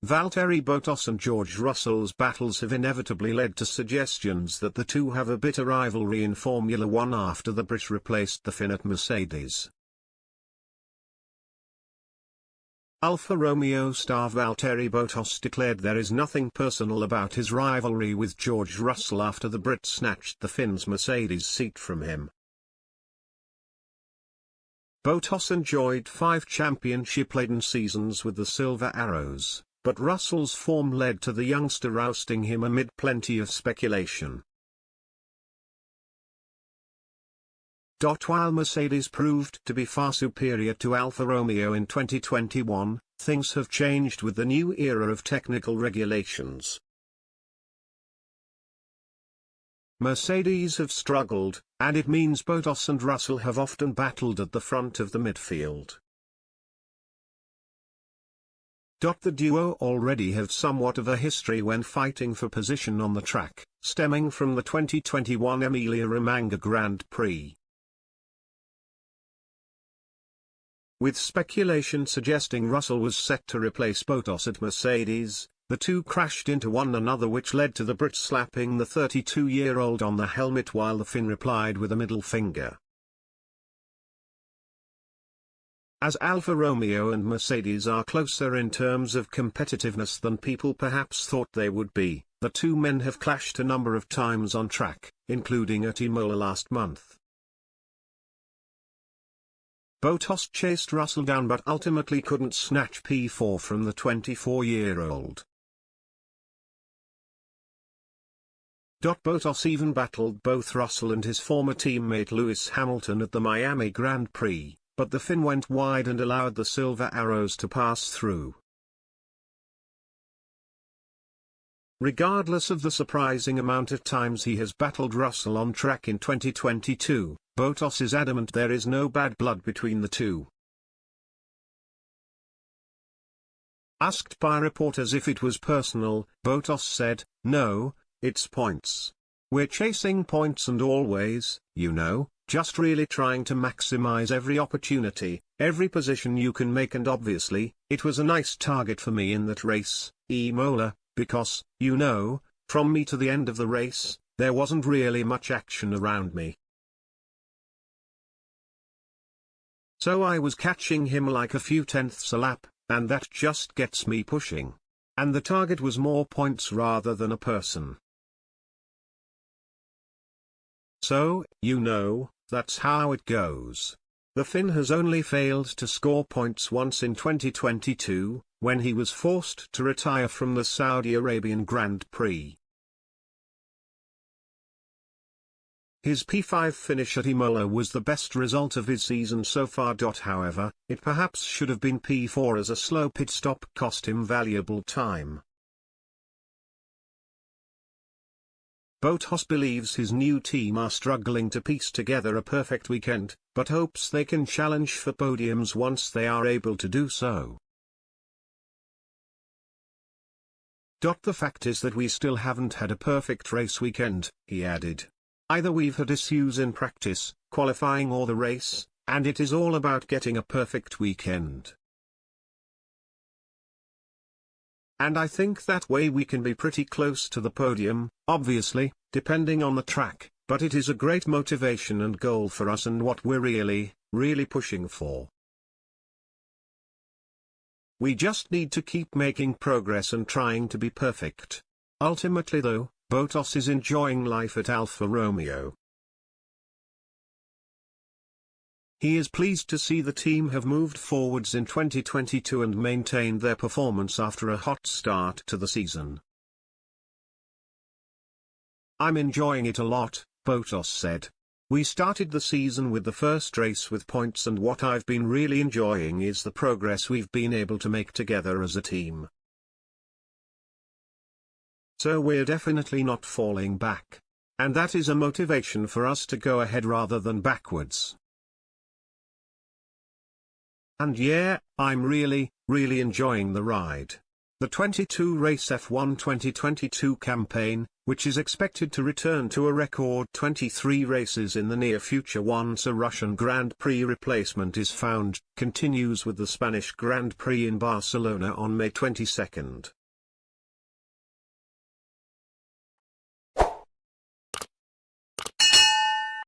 Valtteri Bottas and George Russell's battles have inevitably led to suggestions that the two have a bitter rivalry in Formula One after the Brit replaced the Finn at Mercedes. Alfa Romeo star Valtteri Bottas declared there is nothing personal about his rivalry with George Russell after the Brit snatched the Finn's Mercedes seat from him. Bottas enjoyed 5 championship-laden seasons with the Silver Arrows, but Russell's form led to the youngster ousting him amid plenty of speculation. While Mercedes proved to be far superior to Alfa Romeo in 2021, things have changed with the new era of technical regulations. Mercedes have struggled, and it means Bottas and Russell have often battled at the front of the midfield. The duo already have somewhat of a history when fighting for position on the track, stemming from the 2021 Emilia-Romagna Grand Prix. With speculation suggesting Russell was set to replace Bottas at Mercedes, the two crashed into one another, which led to the Brit slapping the 32-year-old on the helmet while the Finn replied with a middle finger. As Alfa Romeo and Mercedes are closer in terms of competitiveness than people perhaps thought they would be, the two men have clashed a number of times on track, including at Imola last month. Bottas chased Russell down but ultimately couldn't snatch P4 from the 24-year-old. Bottas even battled both Russell and his former teammate Lewis Hamilton at the Miami Grand Prix, but the Finn went wide and allowed the Silver Arrows to pass through. Regardless of the surprising amount of times he has battled Russell on track in 2022, Bottas is adamant there is no bad blood between the two. Asked by reporters if it was personal, Bottas said, "No, it's points. We're chasing points and always, just really trying to maximize every opportunity, every position you can make, and obviously, it was a nice target for me in that race, Imola, because, from me to the end of the race, there wasn't really much action around me. So I was catching him like a few tenths a lap, and that just gets me pushing. And the target was more points rather than a person. So, that's how it goes. The Finn has only failed to score points once in 2022, when he was forced to retire from the Saudi Arabian Grand Prix. His P5 finish at Imola was the best result of his season so far. However, it perhaps should have been P4 as a slow pit stop cost him valuable time. Bottas believes his new team are struggling to piece together a perfect weekend, but hopes they can challenge for podiums once they are able to do so. The fact is that we still haven't had a perfect race weekend, he added. Either we've had issues in practice, qualifying or the race, and it is all about getting a perfect weekend. And I think that way we can be pretty close to the podium, obviously, depending on the track, but it is a great motivation and goal for us and what we're really pushing for. We just need to keep making progress and trying to be perfect. Ultimately though, Bottas is enjoying life at Alfa Romeo. He is pleased to see the team have moved forwards in 2022 and maintained their performance after a hot start to the season. I'm enjoying it a lot, Bottas said. We started the season with the first race with points, and what I've been really enjoying is the progress we've been able to make together as a team. So we're definitely not falling back. And that is a motivation for us to go ahead rather than backwards. And yeah, I'm really enjoying the ride. The 22 race F1 2022 campaign, which is expected to return to a record 23 races in the near future once a Russian Grand Prix replacement is found, continues with the Spanish Grand Prix in Barcelona on May 22.